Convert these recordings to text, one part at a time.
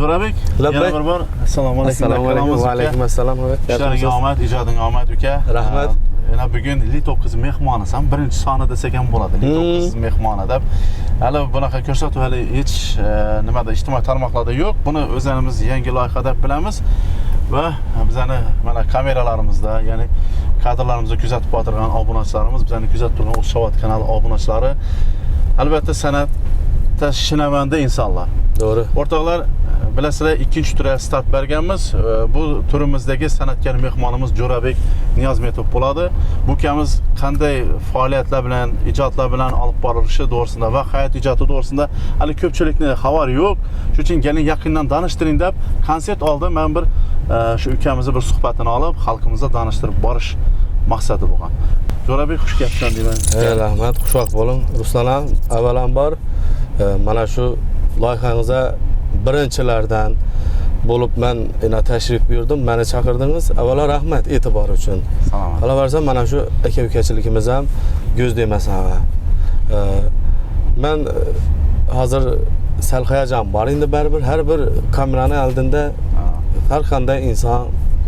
Jo'rabek, Labbay. yana bir bor. Assalomu alaykum. Assalomu alaykum. Va alaykum assalom. Ishlaringga omad, ijodingga omad uka. Rahmat. Yana bugun Li9 mehmonisan, birinchi soni desak ham bo'ladi. Li9 mehmoni deb. Hali bunaqa ko'rsatuv hali hech nimada ijtimoiy tarmoqlarda yo'q. Buni o'zimiz yangi loyiha deb bilamiz va bizani mana kameralarimizda, ya'ni kadrlarimizni kuzatib o'tirgan obunachilarimiz, bizani kuzatib turgan O'zshavot kanali obunachilari albatta san'atda shinavanda insonlar. To'g'ri. O'rtoqlar, bilasizlar, ikkinchi turga start berganmiz. Bu turimizdagi san'atkor mehmonimiz Jo'rabek Niyozmetov bo'ladi. Bu ukamiz qanday faoliyatlar bilan, ijodlar bilan olib borilishi to'g'risida va hayot ijodi to'g'risida hali ko'pchilikning xabari yo'q. Shuning uchun keling yaqindan tanishtiring deb konsert oldi. Men bir shu ukamizni bir suhbatini olib, xalqimizga tanishtirib borish maqsadi bo'lgan. Jo'rabek, xush kelibsan deyman. Rahmat, xushvaqt bo'ling. Ruslan ham avvalambor mana shu loyihangizga birinchilardan bo'lib men tashrif buyurdim. Meni chaqirdingiz. Avvalo rahmat e'tibor uchun. Salomat. Qolaversa mana shu aka-ukachiligimiz ham ko'z demasin. Men hozir sal hayajon bor. Endi baribir har bir kameraning oldida har qanday inson,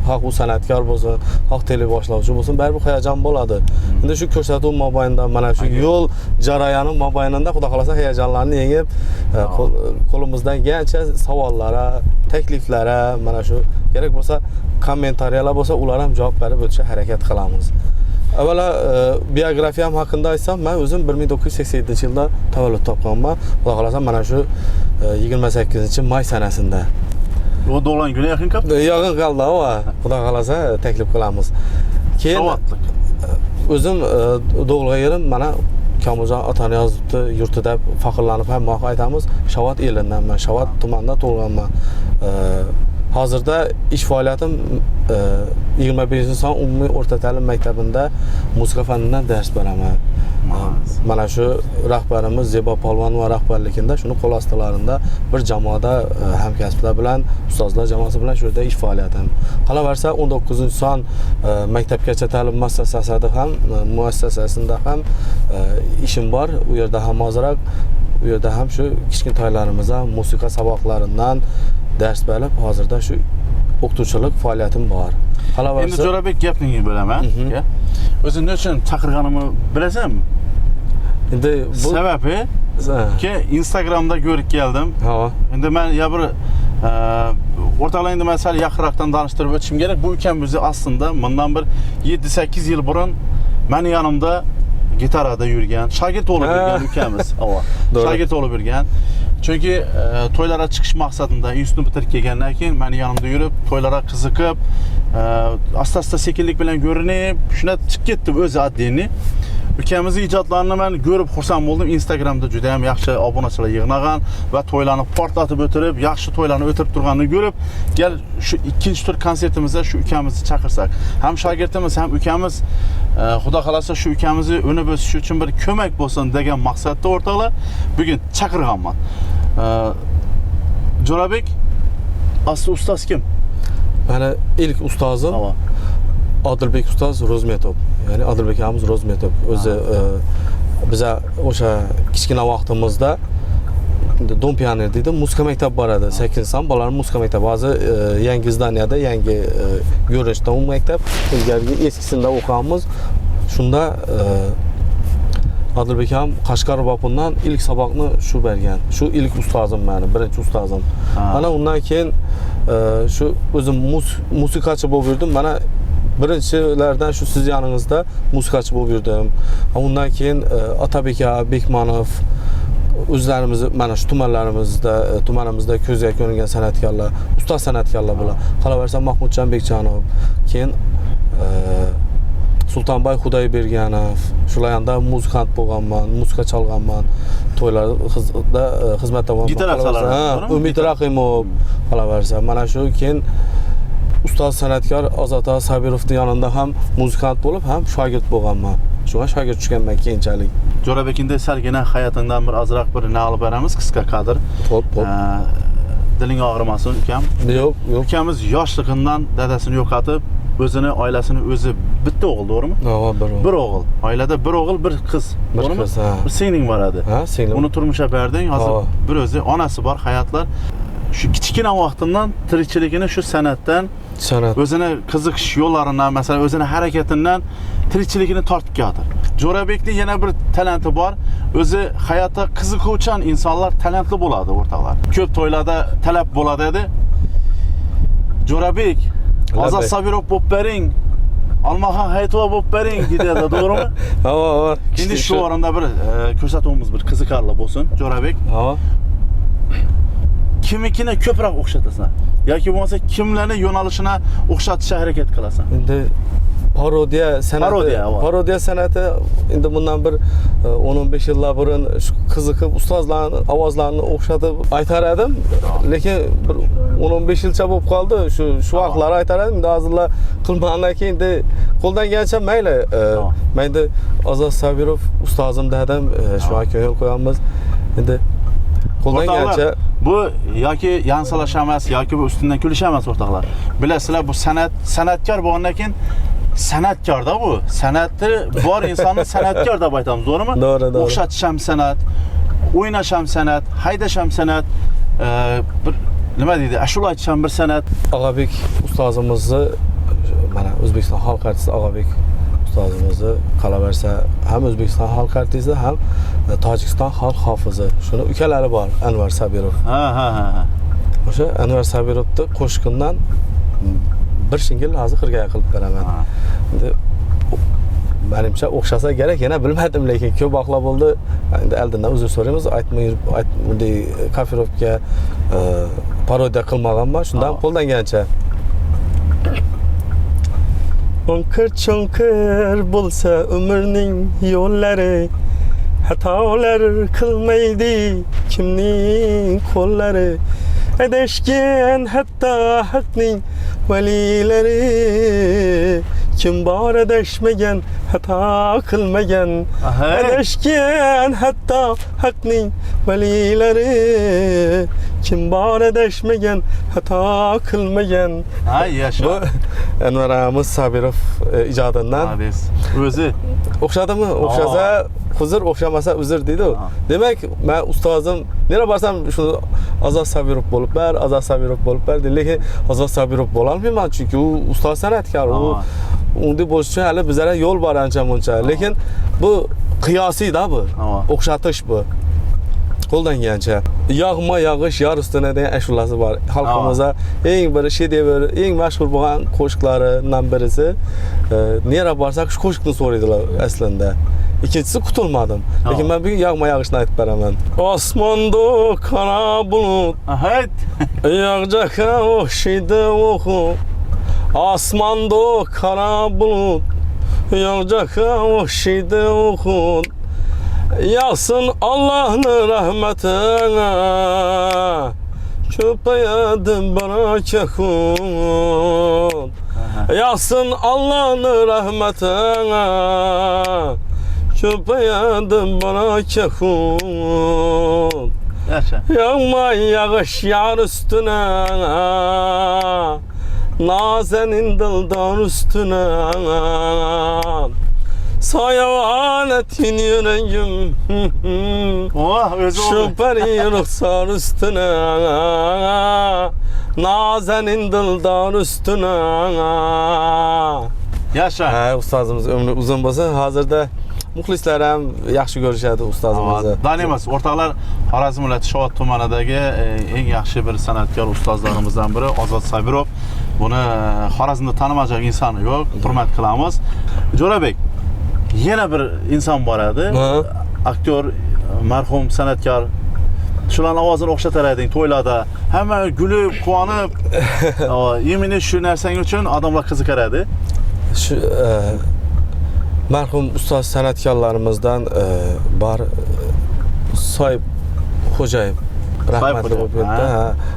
xoh u san'atkor bo'lsin, xoh teleboshlovchi bo'lsin, baribir hayajon bo'ladi. Endi shu ko'rsatuv mobaynida, mana shu yo'l jarayoni mobaynida xudo xolasa hayajonlarni yengib, qo'limizdan kelgancha savollari, takliflari, mana shu kerak bo'lsa kommentariyalar bo'lsa, ular ham javob berib o'tishga harakat qilamiz. Avvalo biografiyam haqida aytsam, men o'zim 1987-yilda tavallud topganman. Xudo xolasa mana shu 28-may sanasida. O doğulan güne yakın kaptı. Yaqin qoldi va xudo xolasa taklif qilamiz. Keyin o'zim doğulgan yerim mana Kamuzon Otaniyozovni yurtida faxrlanib ham aytamiz. Shavot elindanman, Shavot tumanida tug'ilganman. Hozirda ish faoliyatim 21-son umumiy o'rta ta'lim maktabida musiqa fanidan dars beraman. Mana shu rahbarimiz Zebo Polvonova rahbarligida shuni qo'l ostilarida bir jamoada hamkasblar bilan, ustozlar jamoasi bilan shu yerda ish faoliyatim. Qolaversa 19-son maktabgacha ta'lim muassasasida ham ishim bor. U yerda ham hoziroq, u yerda ham shu kichkintoylarimizga musiqa saboqlaridan dars berib, hozirda shu o'qituvchilik faoliyatim bor. Qolaversa endi Jo'rabek gapingni bilaman. O'zing nechun chaqirganimni bilasanmi? Endi bu sababi ki Instagramda ko'rib keldim. Endi men ya bir o'rtalar endi masala yaqinroqdan tanishtirib o'tishim kerak. Bu ukamiz aslında bundan bir 7-8 yil burun meni yanımda gitarada yurgan, shogird bo'lib yurgan ukamiz. Shogird bo'lib yurgan. Chunki to'ylarga chiqish maqsadida institutni bitirib kelgandan keyin meni yonimda yurib, to'ylarga qiziqib, asta-asta sekinlik bilan ko'rinib, shuna chiqib ketdi o'zi addini. Ukamizning ijodlarini men ko'rib xursand bo'ldim. Instagramda juda ham yaxshi obunachilar yig'nagan va to'ylarni portlatib o'tirib, yaxshi to'ylarni o'tirib turganini ko'rib, "Gel shu ikkinchi tur konsertimizda shu ukamizni chaqirsak, ham shogirdimiz, ham ukamiz, xudo xolasa shu ukamizni o'nib o'sishi uchun bir ko'mak bo'lsin" degan maqsadda o'rtoqlar bugun chaqirganman. Jo'rabek, asli ustoz kim? Meni ilk ustozim Odilbek ustoz Rozmetov. Ya'ni Odilbek amiz Rozmetov. O'zi biza o'sha kichkina vaqtimizda Dom Pioner deydi, musiqa maktabi bor edi. 8-son bolalar musiqa maktabi. Hozir yangi zdaniyada, yangi ko'rinishda u maktab. Ilgarigi eskisida o'qiymiz. Shunda Odilbek ham Qashqar Bopundan ilk saboqni shu bergan. Shu ilk ustozim meni, birinchi ustozim. Mana undan keyin shu o'zim musiqachi bo'lib yurdim. Mana birinchilardan shu siz yoningizda musiqachi bo'lib yurdim. Undan keyin Otabek Bekmanov, o'zlarimiz mana shu tumanimizda ko'zga ko'ringan san'atkorlar, ustoz san'atkorlar bilan. Qolaversa Mahmudjon Bekjanov, keyin Sultonboy Xudoyberganov, shularga muzikant bo'lganman, musiqa chalganman, to'ylarda xizmatda bo'lganman. Gitara chalaman. Umid Rahimov, qolaversa mana shu keyin ustoz san'atkor Ozod Sabirovning yonida ham muzikant bo'lib, ham shogird bo'lganman. Shunga shogird tushganman keyinchalik. Jo'rabek, endi salgina hayotingdan bir ozroq bir ne olib beramiz, qisqa kadr. Xo'p. Diling og'rimasin ukam. Yo'q. Ukamiz yoshligidan dadasini yo'qotib, o'zini, oilasini o'zi bitta o'g'il, to'g'rimi? Bir o'g'il. Oilada bir o'g'il, bir qiz. To'g'rimi? Bir singling bor edi. Ha, singling. Uni turmushga berding, hozir bir o'zi onasi bor, hayotlar. Şu kichkina vaqtidan tirikchiligini shu san'atdan, o'zini qiziqish yo'llaridan, masalan, o'zini harakatidan tirikchiligini tortib keldi. Jo'rabekning yana bir talanti bor. O'zi hayotda qiziquvchan insonlar talantli bo'ladi o'rtoqlar. Ko'p to'ylarda talab bo'ladi edi. Jo'rabek, Ozod Sobirov bo'lib bering. Almaxon Hayitova bo'lib bering dedi, to'g'rimi? Ha. Endi shu o'rinda bir ko'rsatuvimiz bir qiziqarli bo'lsin, Jo'rabek. Ha. Kimikini ko'proq o'xshatasan yoki bo'lmasa kimlarni yo'nalishini o'xshatishga harakat qilasan? Endi parodiya san'ati endi bundan bir 10-15 yillar burun shu qiziqib ustozlarni ovozlarini o'xshatib aytar edim, lekin bir 10-15 yilcha bo'lib qoldi. Shu vaqtlar aytar edim. Endi hozirlar qilmagandan keyin endi qo'ldan kelgancha mayli. Men endi Ozod Sobirov ustozim dedim, shu yo'l qo'yamiz. Endi qo'ldan kelgancha bu yoki yansalash emas, yoki bu ustundan kulish emas o'rtoqlar. Bilasizlar, bu san'atkor bo'lgandan keyin san'atkorda bu. San'ati bor insonni san'atkor deb aytamiz, to'g'rimi? To'g'ri. O'xshatish ham san'at, o'ynash ham san'at, haydash ham san'at, bir nima deydi, ashula aytish ham bir san'at. Og'abek ustozimizni, mana O'zbekiston xalq artisti Og'abek ustozimizni qolaversa ham O'zbekiston xalq artisti, ham Tojikiston xalq hofizi. Shuni ukalari bor, Anvar Sobirov. Ha. O'sha Anvar Sobirovni qo'shiqimdan bir shingil hozir xirgoyi qilib beraman. Endi menimcha o'xshasa kerak, yana bilmadim, lekin ko'p vaqtlar bo'ldi. Endi oldindan uzr so'raymiz, bunday kafirovga parodiya qilmaganman, shundan qo'ldan kelgancha. Cho'nqir bo'lsa umrning yo'llari, xatolar qilmaydi kimning qo'llari. Adashgan hatto haqning valilari, kim bor adashmagan, xato qilmagan. Adashgan hatto haqning valilari, kim bor adashmagan, xato qilmagan. Ay yaşa. Bu Anvar Amiz Sobirov ijodidan. O'zi o'xshadimi? O'xshasa huzur, o'xshamasa uzr deydi. Demak, men ustozim nera borsam shuni Ozod Sobirov bo'lib ber, Ozod Sobirov bo'lib ber, lekin Ozod Sobirov bo'la olmayman, chunki u ustoz san'atkor. Unda bo'lish uchun hali bizlarga yo'l bor ancha-muncha. Lekin bu qiyosiy-da bu. O'xshatish bu. Qo'ldan kelgancha. Yog'ma yog'ish yor ustuna degan ashulasi bor. Xalqimizda eng bir shedevr, eng mashhur bo'lgan qo'shiqlaridan birisi. Nera borsak shu qo'shiqni so'raydilar aslında. İkincisi qutulmadim. Lekin men bugun yog'ma yog'ishni aytib beraman. Osmonda qora bulut. Evet. Yog'jaqa o'xshaydi o'qu. Osmonda qora bulut. Yog'jaqa o'xshaydi o'qu. Yağsın Allah'ın rahmetine, köpeğedim barakekun. Yağsın Allah'ın rahmetine, köpeğedim barakekun. Yağma yağış yar üstüne, nazenin dıldan üstüne. Sayavan etin yüreğim, şu peri ruhsar üstüne, nazenin dildar üstüne. Yaşa. Ustozimiz ömrü uzun bo'lsin. Hozirda muxlislar ham yaxshi ko'rishadi ustozimizni. Danimas, o'rtoqlar, Xorazm viloyati Shovot tumanidagi eng yaxshi bir san'atkor ustozlarimizdan biri Ozod Sobirov. Buni Xorazmda tanimaydigan inson yo'q, hurmat qilamiz. Jo'rabek, yana bir inson bor edi. Aktyor, marhum san'atkor. Shularning ovozini o'xshatar eding to'ylarda. Hamma gulib, quvonib, yemini shu narsang uchun odamlar qiziqar edi. Shu marhum ustoz san'atkorlarimizdan bor Soyib Xo'jayev rahmatli bo'lib ketdi.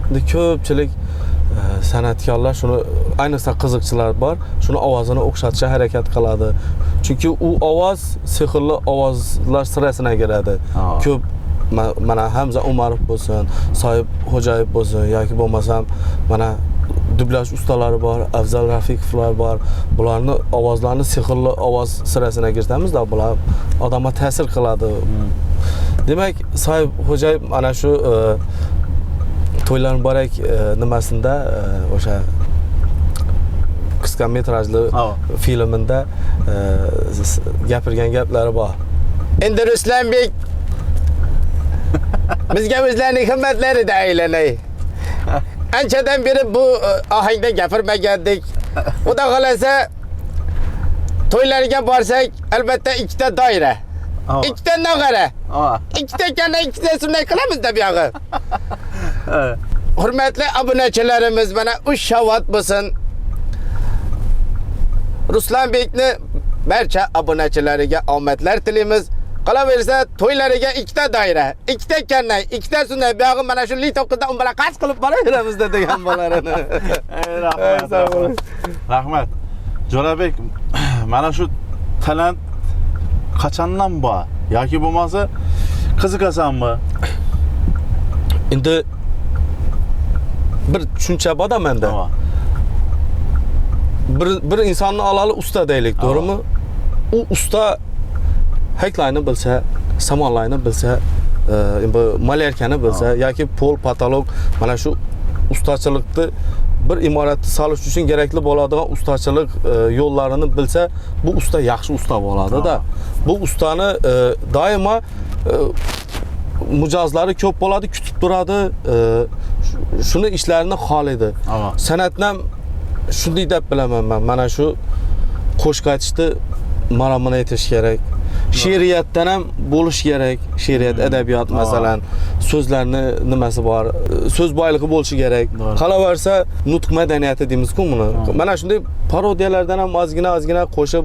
Endi ko'pchilik san'atkorlar shuni, ayniqsa qiziqchilar bor, shuni ovozini o'xshatishga harakat qiladi. Chunki u ovoz sehrli ovozlar sirasiga kiradi. Ko'p mana Hamza Umarov bo'lsin, Soyib Xo'jayev bo'lsin yoki bo'lmasam mana dublyaj ustalari bor, Afzal Rafiqovlar bor. Bularning ovozlarini sehrli ovoz sirasiga kiritamiz-da, bular odamga ta'sir qiladi. Demak, Soyib Xo'jayev mana shu to'ylar borak nimasida o'sha qisqa metrajli filmida gapirgan gaplari bor. Endi Ruslanbek bizga o'zlarining himmatlarida aylanay. Anchadan beri bu ohangda gapirmagandik. Xudo xolasa to'ylarga borsak, albatta ikkita doira. Ikkita nog'ara. Ikkita kana, ikkita sunday qilamiz-da bu yog'i. Hurmatli obunachilarimiz, mana ushovat bo'lsin. Ruslanbekni barcha obunachilariga omadlar tilaymiz. Qolaversa to'ylariga ikkita doira, ikkita kannay, ikkita sunday bu yog'i mana shu litovqida un bilan qas qilib boraveramizda degan bo'larini. Rahmat. Jo'rabek, mana shu talant qachondan bor yoki bo'lmasa qiziqasanmi? Endi bir tushuncha bor-da menda. Bir insonni olali usta deylik, to'g'rimi? U usta haklarni bilsa, samonlarni bilsa, malyarkani bilsa yoki pol, patolog, mana shu ustachilikni bir imoratni solish uchun kerakli bo'ladigan ustachilik yo'llarini bilsa, bu usta yaxshi usta bo'ladi-da. Bu ustani doimo mijozlari ko'p bo'ladi, kutib turadi, shuni ishlarini xohlaydi. San'atdan shunday deb bilaman men. Mana shu qo'shiq aytishni maromini aytish kerak. She'riyatdan ham bo'lish kerak. She'riyat, adabiyot masalan, so'zlarni nimasi bor, so'z boyligi bo'lishi kerak. Qolaversa, nutq madaniyati deymiz-ku buni. Mana shunday parodiyalardan ham ozgina qo'shib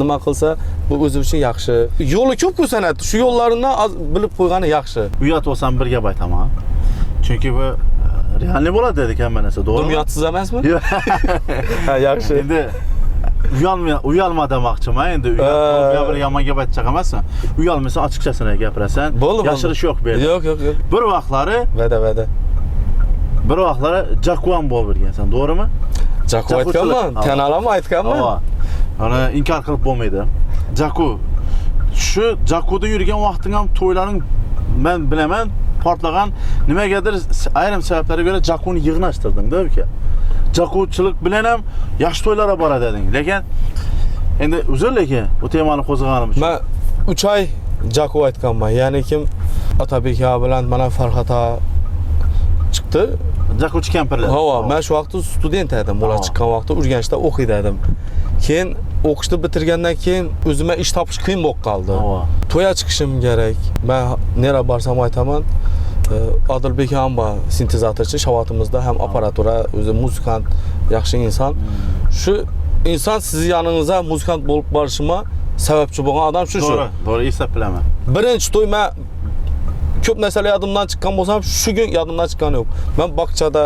nima qilsa, bu o'zi uchun yaxshi. Yo'li ko'p-ku san'at. Shu yo'llarini bilib qo'ygani yaxshi. Uyat bo'lsam bir gap aytaman. Chunki bu realniy bo'ladi dedik hamma narsa, to'g'rimi? Uyatsiz emasmi? Ha, yaxshi. Endi uyalma demoqchiman. Endi uyalib bir yomon gap aytchaq emasman. Uyalmasa ochiqchasini gapirasan. Yashirish yo'q bu yerda. Yo'q. Bir vaqtlari vada. Bir vaqtlari Jakuan bo'lib yurgansan, to'g'rimi? Jaku aytganman, kanalamni aytganman. Ana inkor qilib bo'lmaydi. Jaku. Shu Jakuda yurgan vaqting ham to'ylaring men bilaman portlagan nimagadir ayrim sabablarga ko'ra Jakuni yig'nashtirding-da uka. Jakuchilik bilan ham yaxshi to'ylarga boradi deding. Lekin endi uzr-lekin bu temani qo'zg'aganim uchun. Men 3 oy Jaku aytganman. Ya'ni kim Otabek bilan mana Farhod chiqdi. Jakuchi kampirlar. Men shu vaqtda student edim. Ular chiqqan vaqtda Urganchda o'qiydi edim. Keyin o'qishni bitirgandan keyin o'zimga ish topish qiyin bo'lib qoldi. To'yga chiqishim kerak. Men nera borsam aytaman, Odilbek ham bor, sintezatorchi shavotimizda ham aparatura, o'zi muzikant, yaxshi inson. Shu inson sizni yoningizda muzikant bo'lib borishima sababchi bo'lgan odam shu. To'g'ri eslab bilaman. Birinchi to'y men ko'p narsalar yodimdan chiqqan bo'lsam, shu kun yodimdan chiqqani yo'q. Men bog'chada,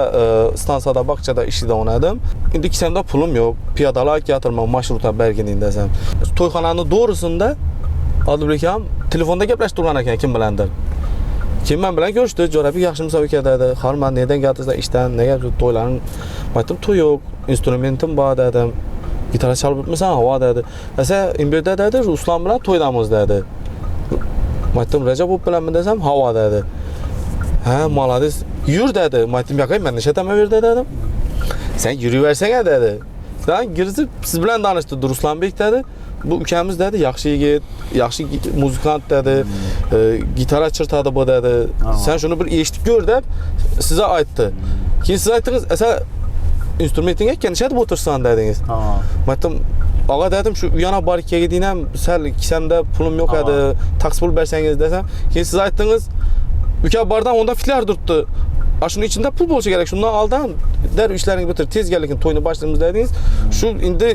stansiyada bog'chada ishida o'nadim. Endi kisamda pulim yo'q. Piyodalar keltirman, marshruta berginin desam. To'yxonaning to'g'risida Odilbek ham telefonda gaplashib turgan ekan kim bilandir. Kim men bilan ko'rishdi, Jo'rabek yaxshimisa uka dedi. "Har men nedan keltirsa ishdan, nega to'ylarni?" Aytdim, "To'y yo'q, instrumentim bor" dedim. "Gitara chalib o'tmasan, havo" dedi. "Asa, imberda" dedi, "Ruslan bilan to'ydamiz" dedi. Aytdim, "Rajabov bilanmi" desam, "Havo" dedi. "Ha, молодец. Yur" dedi. Aytdim, "Yo'q, men nishataman verdi" dedim. "Sen yuraversang" dedi. "Sen girzib siz bilan tanishdi Ruslanbek" dedi. "Bu ukamiz" dedi, "Yaxshi yigit, yaxshi muzikant" dedi. "Gitara chirtadi bu" dedi. "Sen shuni bir eshitib ko'r" deb sizga aytdi. Keyin siz aytdingiz, "Asa instrumentingga kelishadi o'tirsan" dedingiz. Aytdim, "Og'a" dedim, "Shu yana borib kelgiding ham sal kisamda pulim yo'q edi, taqs pul bersangiz" desam, keyin siz aytdingiz, "Uka bordan onda fitlar turibdi. Shuning ichida pul bo'lishi kerak. Shundan oldin dar ishlaringizni bitir, tezga lekin to'yni boshlaymiz" dedingiz. Shu endi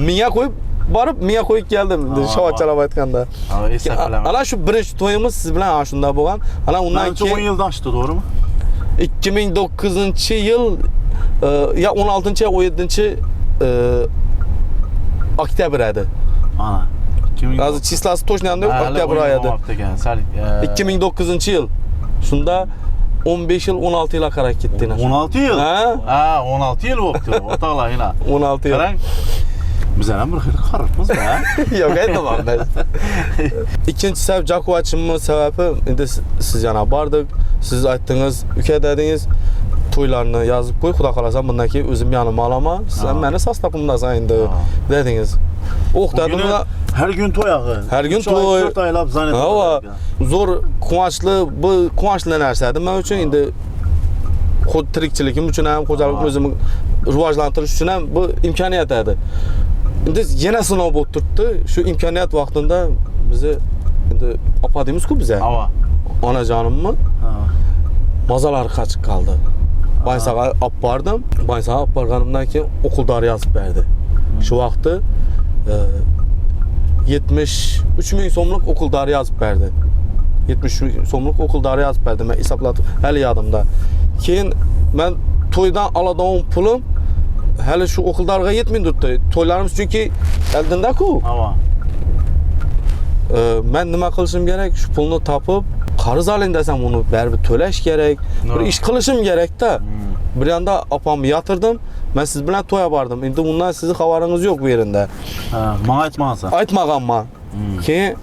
menga qo'yib borib, menga qo'yib keldim, shovachalab aytganda. Ana shu birinchi to'yimiz siz bilan ana shunda bo'lgan. Ana undan keyin 10 yildan oshdi, to'g'rimi? 2009-yil ya 16-ya 17 oktyabr edi. Ana. Hozir chislasi точно yo'q, oktyabr oyi edi. 2009-yil. Shunda 15 yil, 16 yil qarab ketdi. 16 yil? Ha, 16 yil bo'libdi. O'rtoqlar, yana 16 yil. Qarang. Biz ham bir xil qaribmiz-da. Yo'q, aytmaman ben. İkinci sebep Jaku açımın sebebi, endi siz yana bardık. siz aytdınız, uka dediniz, toylarını yazıb qoy, xuda qalasa bundan ki özüm yanıma alama, sen məni sastapımdasan indi dediniz. Ox dedim da her gün toy ağı. Hər gün 3 ay, toy. 4 aylab zannet. Hava zor quvonchli, bu quvonchli narsadir men uchun. Endi xud tirikchiligim uchun ham, xo'jalik o'zimni rivojlantirish uchun ham bu imkoniyat edi. Endi yana sinov bo'lib turibdi. Shu imkoniyat vaqtida bizni endi opa deymiz-ku biza. Hava. Onajonimmi? Mazalari qochib qoldi. Baysaga olib bordim. Baysaga olib borganimdan keyin o'quldori yozib berdi. Shu vaqtda 73 ming so'mlik o'quldori yozib berdi. 70 ming so'mlik o'quldori yozib berdi. Men hisobladim, hali yodimda. Keyin men to'ydan oladigan pulim hali shu o'quldoriga yetmay turibdi. To'ylarimiz chunki oldinda-ku. Hava. Men nima qilishim kerak? Shu pulni topib, qarz oling desam, uni baribir to'lash kerak. Bir ish qilishim kerak-da. Bir yanda opamni yatırdım. Men siz bilan to'ya bordim. Endi bundan sizning xabaringiz yo'q bu yerda. Menga aytmagansan. Aytmaganman. Keyin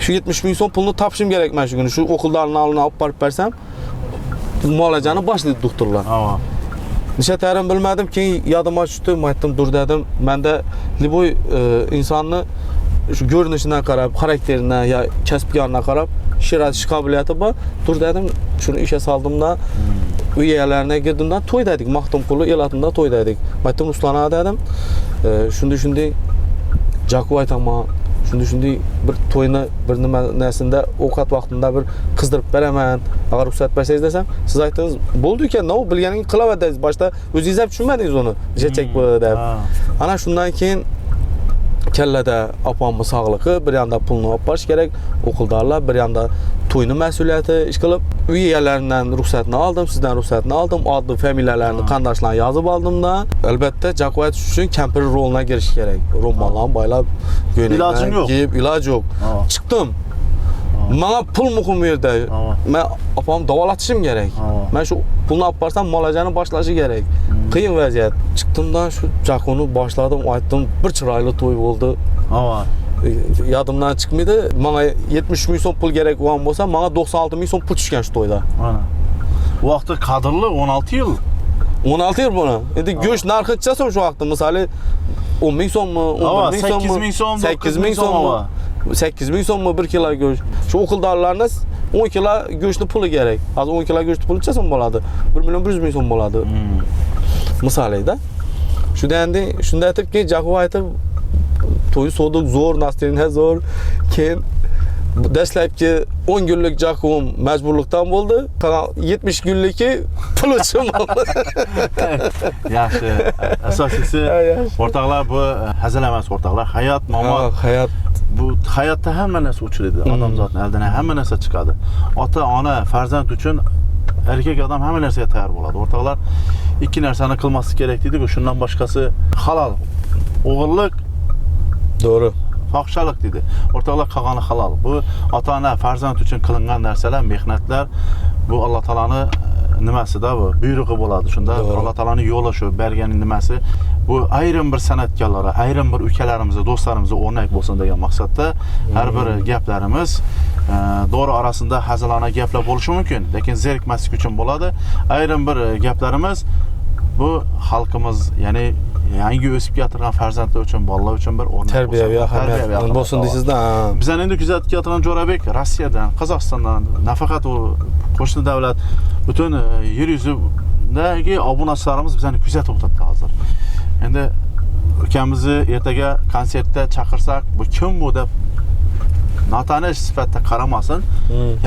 shu 70 ming so'm pulni topishim kerak men shu kuni. Shu o'quldorni olib borib bersam, muolajani boshlaydi doktorlar. Hava. Necha tarim bilmadim, keyin yodim tushdi, aytdim, dur dedim. Menda liboy insonni shu ko'rinishidan qarab, xarakteridan yo kasbgoridan qarab shiratish qobiliyati bor. Dur dedim, shuni ishga soldimda uy egalarına girdimdan to'y dedik. Maxtumquli elatimda to'y dedik. Aytdim, Ruslan ağa dedim. Shunday Jakuv aytaman. Shunday bir to'yni bir nima narsada ovqat vaqtida bir qizdirib beraman. Agar ruxsat bersangiz desam, siz aytdingiz, bo'ldi ekan, no bilganingizni qilaverasiz. Boshda o'zingiz ham tushunmadingiz uni. Jechak bo'ldi deb. Ana shundan keyin kallada opamni sog'ligi, bir yanda pulni olib borish kerak, o'quldorlar, bir yanda to'yni mas'uliyati ish qilib, uy egalaridan ruxsatni oldim, sizdan ruxsatni oldim, oddi familiyalarni, qandoshlarni yozib oldimda, albatta Jakuv aytish uchun kampir roluna girish kerak. Ro'mollarni boylab, ilojim yo'q. Giyib, iloj yo'q. Chiqdim. Menga pul muhim yerda. Men opamni davolatishim kerak. Men shu pulni olib borsam, muolajani boshlashi kerak. Qiyin vaziyat. Chiqdimdan shu Jakuvni boshladim, aytdim, bir chiroyli to'y bo'ldi. Yodimdan chiqmaydi. Menga 70 ming so'm pul kerak bo'lgan bo'lsa, menga 96 ming so'm pul tushgan shu to'yda. Mana. Bu vaqtda qadrli 16 yil. 16 yil buni. Endi go'sht narxi chiqsa shu vaqtda, misoli 10 ming so'mmi, 11 ming so'mmi, 8 ming so'm, 8 ming so'mmi, 8 ming so'mmi 1 kilo go'sht. Shu o'quldorlarning 10 kilo go'shtni puli kerak. Hozir 10 kilo go'shtni puli necha so'm bo'ladi? 1 million 100 ming so'm bo'ladi. Misolida. Shunda endi shunda aytibki, Jakuv aytib, to'y so'dik zo'r, nastirina zo'r. Keyin dastlabki 10 kunlik Jakuvim majburlikdan bo'ldi. 70 kunligi pul uchun bo'ldi. Yaxshi. Asosiysi o'rtoqlar, bu hazil emas o'rtoqlar. Hayot, mamot. Hayot. Bu hayotda hamma narsa uchraydi. Odamzodning oldidan hamma narsa chiqadi. Ota, ona, farzand uchun erkak odam hamma narsaga tayyor bo'ladi. O'rtoqlar, ikki narsani qilmaslik kerak deydi-ku, shundan boshqasi halol. O'g'illik, Doğru. fohishalik deydi. O'rtoqlar, qolgani halol. Bu ota-ona, farzand uchun qilingan narsalar, mehnatlar, bu Alloh taolani nimasida bu buyrug'i bo'ladi. Shunda Alloh taolaning yo'li shu, berganing nimasi. Bu ayrim bir san'atkorlar, ayrim bir ukalarimizga, do'stlarimizga o'rnak bo'lsin degan maqsadda har bir gaplarimiz doğru arasında hazilona gaplar bo'lishi mumkin, lekin zerikmaslik uchun bo'ladi. Ayrim bir gaplarimiz bu xalqimiz, ya'ni yangi o'sib kelgan farzandlar uchun, bolalar uchun bir o'rnak tarbiyaviy ahamiyat bo'lsin deysizda. Bizdan endi kuzatib kelgan Jo'rabek Rossiyadan, Qozog'istondan, nafaqat u qo'shni davlat, butun yer yuzidagi obunachilarimiz bizani kuzatib o'tadi hozir. Endi ukamizni ertaga konsertda chaqirsak, bu kim bu deb notanish sifatida qaramasin,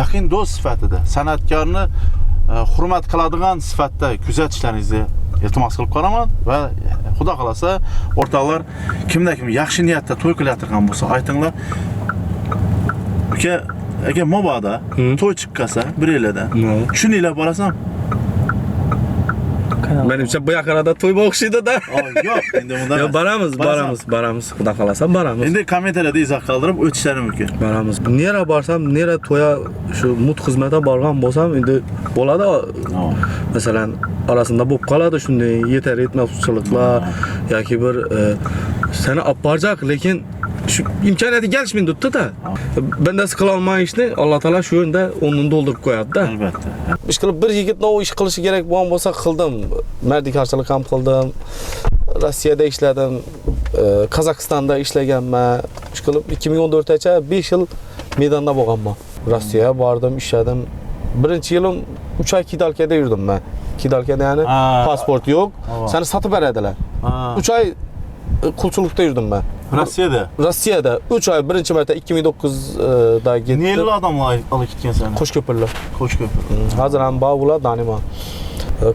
yaqin do'st sifatida, san'atkorni hurmat qiladigan sifatda kuzatishlaringizni iltimos qilib qolaman va xudo xolasa o'rtoqlar, kimda kim yaxshi niyatda to'y qilayotgan bo'lsa, aytinglar. Uka, agar mobodo to'y chiqib qolsa bir yilda, shuninglar borasan. Menimcha bu yaqinda to'y o'xshaydi-da. Yo'q, endi unda. Yo, baramiz. Xudo xolasa baramiz. Endi kommentariyada izoh qoldirib o'tishlari mumkin. Baramiz. Nera borsam, nera to'ya shu mut xizmatga borgan bo'lsam, endi bo'ladi. Masalan, arasında bo'lib qoladi shunday yetar etmasliklar yoki bir seni olib borjaq, lekin Şu imkoniyati gelişmedi tuttu da. Ben de sıkılalma işini Allah Teala şu yönde onun doldurup koyardı da. Elbette. İş qilib bir yigitni o ish qilishi kerak bo'lgan bo'lsa qildim. Mardikorchilik ham qildim. Rossiyada ishladim. Qozog'istonda ishlaganman. Ish qilib 2014gacha 5 yil maydonda bo'lganman. Rossiyaga bordim, ishladim. Birinchi yilim 3 oy Kidalkada yurdim men. Kidalkada ya'ni pasport yo'q. Seni sotib beradilar. 3 oy qulchilikda yurdim men. Rossiyada 3 oy birinchi marta 2009da gitdim. Neyli adamlar alıp gitken seni? Qo'shko'pirlar. Qo'shko'pir. Hozir ham bor ular danima.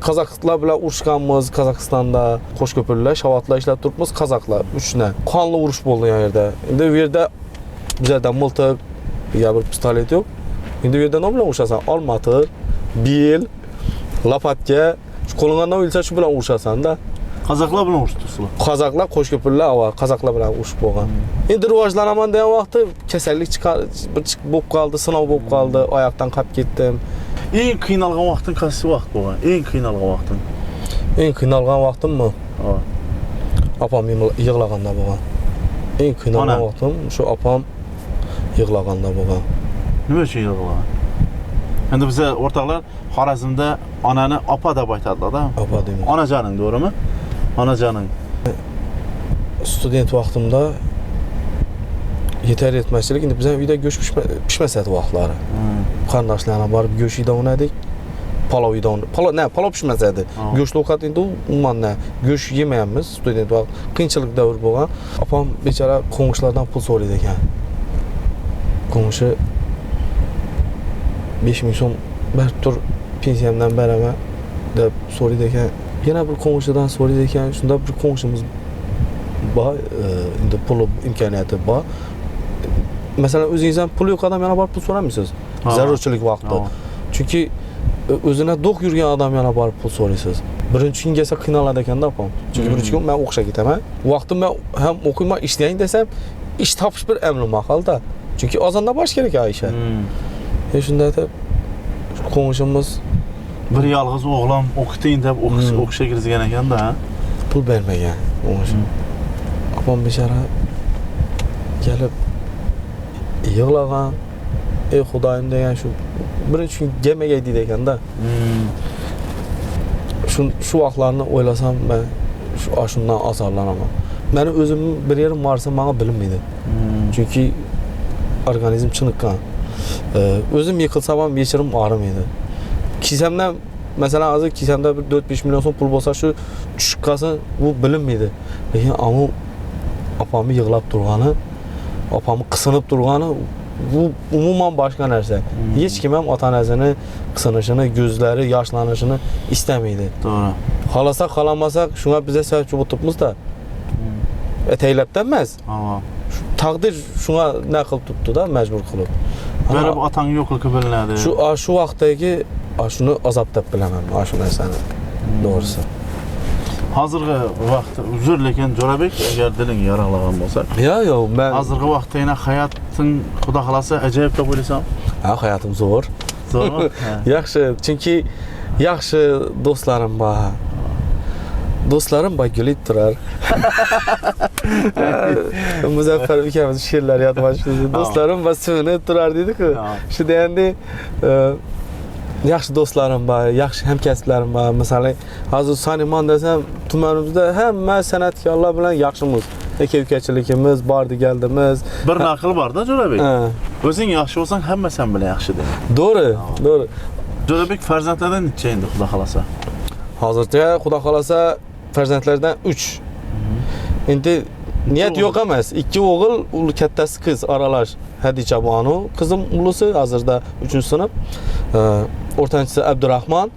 Qozog'lar bilan urushganmiz Qozog'istonda, Qo'shko'pirlar, Shavatlar ishlab turibmiz, qozoqlar 3 na. Qonli urush bo'ldi u yerda. Endi bu yerda bizda miltiq, ya bir pistolet yo'q. Endi bu yerda nima bilan urushasan? Olmatir, bil, lopatka, shu qo'lingdan o'lsa shu bilan urushasan-da. Qozoqlar bilan urushdingizlar. Qozoqlar, Qo'shko'pirlar avval qozoqlar bilan urush bo'lgan. Endi rivojlanaman degan vaqtda kasallik bo'lib qoldi, sinov bo'lib qoldi, oyoqdan qolib ketdim. Eng qiynalgan vaqtin qaysi vaqt bo'lgan? Eng qiynalgan vaqtin. Eng qiynalgan vaqtimmi? Opam yig'laganda bo'lgan. Eng qiynalgan vaqtim shu opam yig'laganda bo'lgan. Nima uchun yig'lagan? Endi bizda o'rtoqlar Xorazmda onani opa deb aytadilar-da. Opa deymiz. Onajoning, to'g'rimi? Onajoning. Student vaqtimda yetar yetmaslik, endi biz ham uyda go'sht pishmasadi vaqtlari. Qarindoshlarga borib go'sht yeydan o'nadik. Palov yeydan. Palov pishmasadi. Go'sht ovqat endi umuman go'sht yemaymiz. Student vaqt qiyinchilik davr bo'lgan. Opam bechora qo'ng'ishlardan pul so'raydi ekan. Qo'ng'ishi 5000 so'm berib tur pensiyamdan beraman deb so'raydi ekan. Yana bir qo'ng'ishidan so'raydi ekan. Shunda bir qo'ng'ishimiz bor, endi pul imkoniyati bor. Masalan, o'zingizdan pul yo'q odam yana borib pul so'ramaysiz. Zarurchilik vaqtida. Chunki o'zina do'q yurgan odam yana borib pul so'raysiz. Birinchi kun kelsa qiynaladi ekanda opam. Chunki birinchi kun men o'qishga ketaman. Vaqtim men ham o'qiyman, ishlayin desam, ish topish bir amri maqolda. Chunki ozonda borish kerak Aisha. Shunda deb qo'ng'ishimiz bir yolg'iz o'g'lim o'qiting deb o'qishga kirgan ekanda, pul bermagan. Opam bechora kelib yig'lagan, ey xudoyim degan shu birinchi kun gemagay deydi ekanda. Shu vaqtlarni o'ylasam men shundan azorlanaman. Meni o'zimni bir yerim varsa menga bilinmaydi. Chunki organizm chiniqqan. O'zim yiqilsam ham yechirim og'rimaydi. Kisamdan masalan hozir kisamda bir 4-5 million so'm pul bo'lsa shu tushib qolsa bu bilinmaydi. Lekin ammo opamni yig'lab turgani, opamni qisinib turgani bu umuman boshqa narsa. Hech kim ham ota-onasini qisinishini, ko'zlari yoshlanishini istamaydi. To'g'ri. Xolasak, xolamasak shunga biz sababchi bo'libmiz-da. Etaylabdan emas. Taqdir shunga nima qilib turibdi-da, majbur qilib. Berib otang yo'qligi bilinadi. Shu vaqtdagi shuni azob deb bilaman, shu narsani. To'g'risi. Hozirgi vaqt uzr, lekin Jo'rabek, agar diling yaralagan bo'lsa. Yo'q, men hozirgi vaqtda yana hayoting xudo xolasa ajoyib deb o'ylaysan? Hayotim zo'r. Zo'rmi? Yaxshi, chunki yaxshi do'stlarim bor. Do'stlarim bor kulib turar. Muzaffar ukamiz she'rlar yozmoqchi. Do'stlarim bor so'nib turar dedi-ku. Shu deganda yaxshi do'stlarim bor, yaxshi hamkasblarim bor. Masalan, hozir Sanimon desam, tumanimizda hamma san'atkorlar bilan yaxshimiz. Aka-ukachiligimiz, bordi keldimiz. Bir naql bor-da Jo'rabek. O'zing yaxshi bo'lsang, hamma sen bilan yaxshi deydi. To'g'ri. Jo'rabek farzandlardan necha endi xudo xolasa? Hozircha xudo xolasa farzandlardan 3. Endi niyat yo'q emas. 2 o'g'il, u kattasi qiz aralash. Hadicha Banu, qizim ulusi hozirda 3-sinf. O'rtanchisi Abdurahmon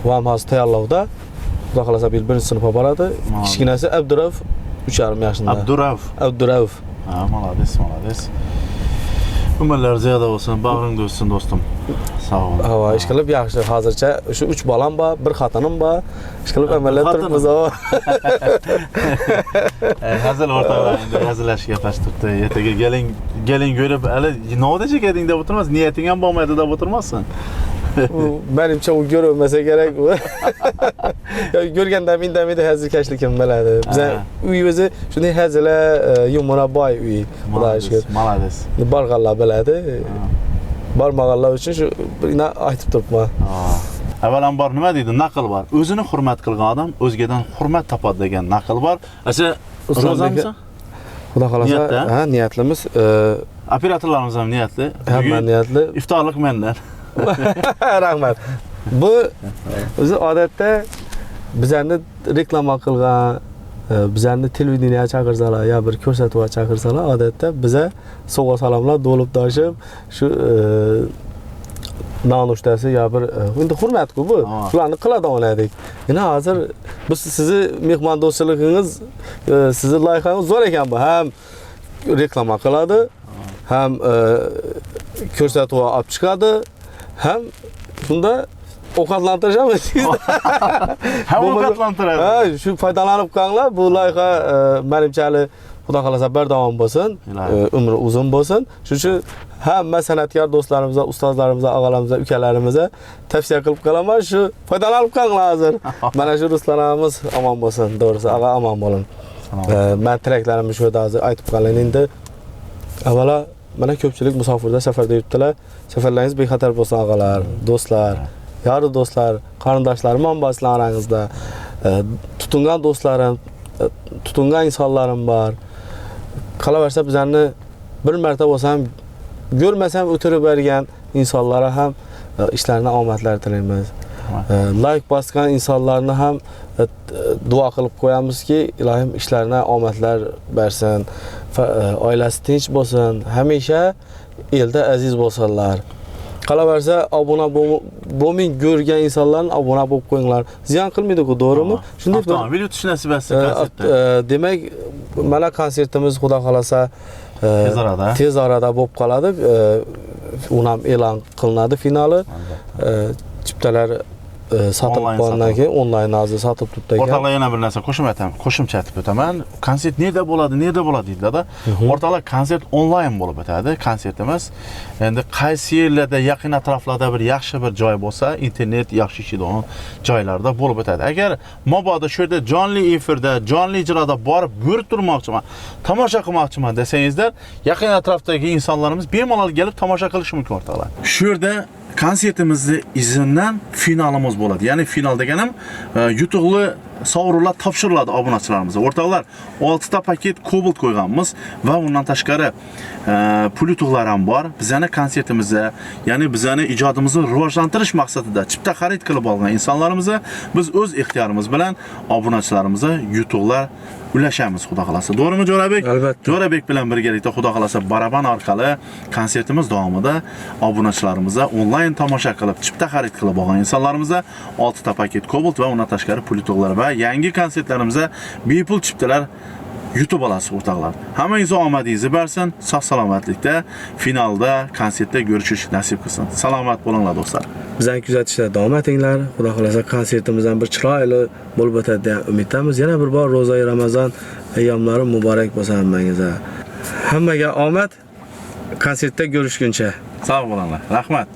va hozir tayyorlovda. Xudo xolasa 1-sinfga boradi. Kichkinasi Abdurauf 3,5 yoshida. Abdurauf. Молодец. Umrlar ziyoda bo'lsin, bag'ring o'ssin do'stim. Sog' ol. Ish qilib yaxshi. Hozircha shu 3 bolam bor, bir xotinim bor. Ish qilib amallar turibmiz. Hazil o'rtoqlar endi hazillashib gaplashtirdi. Ertaga keling ko'rib, hali nima deb o'tirmas, niyating ham bo'lmaydi deb o'tirmassan. Menimcha u görülmese gerek bu. Ya görganda indamida hazırkaşlikim biladi. Bize uy o'zi shunday hazila yumora boy uy. Xudoga shukr. Malades. Barg'anlar biladi. Barmag'anlar uchun shu ina aytib turibman. Avvalambor nima deydi? Naql bor. O'zini hurmat qilgan odam o'zgadan hurmat topadi degan naql bor. Asa rozamisan? Xudo xolasa, ha, niyatlimiz. Operatorlarimiz ham niyatli. Hamma niyatli. Iftorlik mendan. Rahmat. Bu o'zi odatda bizlarni reklama qilgan, bizlarni televideniyega chaqirsalar, yo bir ko'rsatuvga chaqirsalar, odatda biza sovg'a salomlar do'lib toshib, shu nonuchtasi yo bir endi hurmat-ku bu. Shularni qiladi onadik. Yana hozir biz sizni mehmondo'stligingiz, sizni loyihangiz zo'r ekan bu. Ham reklama qiladi, ham ko'rsatuv olib chiqadi, ham shunda ovqatlantirishamiz. Ham ovqatlantiradi. Ha, shu foydalanib qolinglar. Bu loyiha menimcha Xudo xolasa bardavom bo'lsin, umri uzun bo'lsin. Shuning uchun hamma san'atkor do'stlarimizga, ustozlarimizga, og'alarimizga, ukalarimizga tavsiya qilib qolaman, shu foydalanib qolinglar hozir. Mana shu Ruslanamiz omon bo'lsin, to'g'risi, og'a omon bo'lin. Men tilaklarimni shu yerda hozir aytib qolaman. Endi avvalo mana ko'pchilik musofirda, safarda yuribdilar. Safarlaringiz bexatar bo'lsin, og'alar, do'stlar, yori do'stlar, qarindoshlarim ham bor sizlar orangizda. Tutungan do'stlarim, tutungan insonlarim bor. Qolaversa bizlarni bir marta bo'lsa ham görməsəm o'tirib bergan insonlarga ham ishlarini omadlar tilaymiz. Like bosgan insonlarni ham duo qilib qo'yamizki, ilohim ishlarini omadlar bersin, oilasi tinch bo'lsin, hamisha elda aziz bo'lsinlar. Qolaversa obuna bo'lmay ko'rgan insonlarni obuna bo'lib qo'yinglar. Ziyon qilmaydi-ku, to'g'rimi? Shunday avtomobil yutish nasib etsin konsertda. Demak, mana konsertimiz xudo xolasa tez orada bo'lib qoladi. Uni ham e'lon qilinadi finali. Chiptalar sotib bo'lgandan keyin onlayn hozir sotib turibdi ekan. O'rtoqlar yana bir narsa qo'shimcha aytib o'taman. Konsert nerda bo'ladi deydi-da. O'rtoqlar konsert onlayn bo'lib o'tadi, konsert emas. Endi qaysi yerlarda, yaqin atroflarda bir yaxshi bir joy bo'lsa, internet yaxshi ishlaydigan joylarda bo'lib o'tadi. Agar mabodo shu yerda jonli efirda, jonli ijroda borib ko'rib turmoqchiman, tomosha qilmoqchiman desangizlar, yaqin atrofdagi insonlarimiz bemalol kelib tomosha qilishi mumkin o'rtoqlar. Shu yerda konsertimizni izindən finalımız bo'ladi. Ya'ni final deganim yutuqli sovrinlar topshiriladi obunachilarimizga. O'rtoqlar, 6 ta paket Cobalt qo'yganmiz va undan tashqari pul yutuqlar ham bor. Bizani konsertimizda, ya'ni bizani ijodimizni rivojlantirish maqsadida chipta xarid qilib olgan insonlarimizga biz o'z ixtiyorimiz bilan obunachilarimizga yutuqlar ulashamiz, xudo xolasa. To'g'rimi, Jo'rabek? Albatta. Jo'rabek bilan birgalikda xudo xolasa baraban orqali konsertimiz davomida obunachilarimizga onlayn tomosha qilib, chipta xarid qilib olgan insonlarimizga 6 ta paket Cobalt va undan tashqari pul yutuqlar va yangi konsertlarimizga bepul chiptalar yutib olasiz o'rtoqlar. Hammangizga omadingizni bersin, sog' salomatlikda, finalda, konsertda ko'rishish nasib qilsin. Salomat bo'linglar do'stlar. Bizani kuzatishda davom etinglar. Xudo xolasa konsertimizdan bir chiroyli bo'lib o'tadi deya umiddamiz. Yana bir bor ro'za Ramazon ayyomlari muborak bo'lsin hammangizga. Hammaga omad. Konsertda ko'rishguncha. Sog' bo'linglar. Rahmat.